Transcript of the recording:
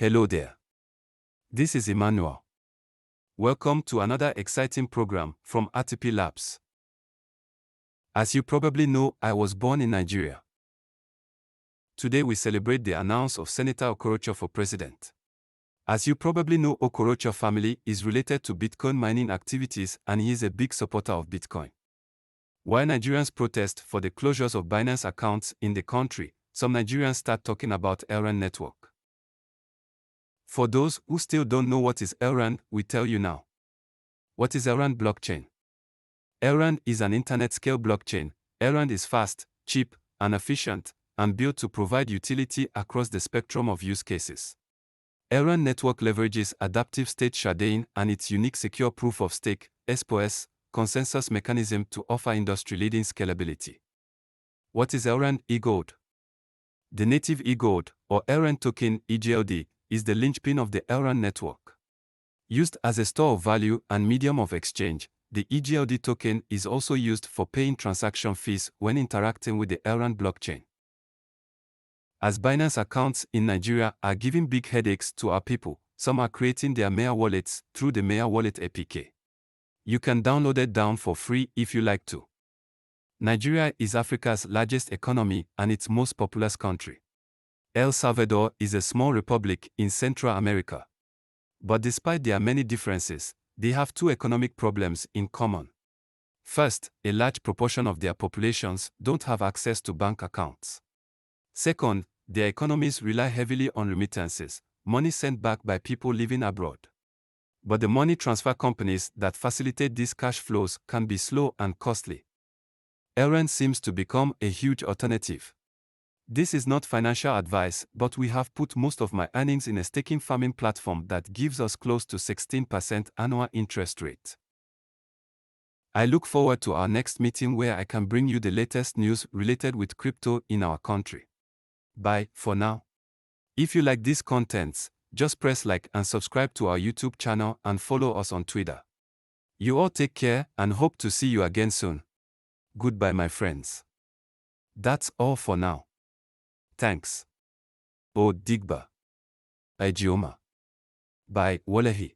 Hello there. This is Emmanuel. Welcome to another exciting program from ATP Labs. As you probably know, I was born in Nigeria. Today we celebrate the announce of Senator Okorocha for president. As you probably know, Okorocha family is related to Bitcoin mining activities and he is a big supporter of Bitcoin. While Nigerians protest for the closures of Binance accounts in the country, some Nigerians start talking about Elrond network. For those who still don't know what is Elrond, we tell you now. What is Elrond blockchain? Elrond is an internet-scale blockchain. Elrond is fast, cheap, and efficient, and built to provide utility across the spectrum of use cases. Elrond network leverages adaptive state sharding and its unique secure proof-of-stake (SPOS) consensus mechanism to offer industry-leading scalability. What is Elrond EGOLD? The native EGOLD, or Elrond token (EGLD), is the linchpin of the Elrond network. Used as a store of value and medium of exchange, the EGLD token is also used for paying transaction fees when interacting with the Elrond blockchain. As Binance accounts in Nigeria are giving big headaches to our people, some are creating their Maya wallets through the Maya Wallet APK. You can download it down for free if you like to. Nigeria is Africa's largest economy and its most populous country. El Salvador is a small republic in Central America. But despite their many differences, they have two economic problems in common. First, a large proportion of their populations don't have access to bank accounts. Second, their economies rely heavily on remittances, money sent back by people living abroad. But the money transfer companies that facilitate these cash flows can be slow and costly. Elrond seems to become a huge alternative. This is not financial advice, but we have put most of my earnings in a staking farming platform that gives us close to 16% annual interest rate. I look forward to our next meeting where I can bring you the latest news related with crypto in our country. Bye for now. If you like these contents, just press like and subscribe to our YouTube channel and follow us on Twitter. You all take care and hope to see you again soon. Goodbye, my friends. That's all for now. Thanks. O Digba. Ijeoma. Bye, Wallahi.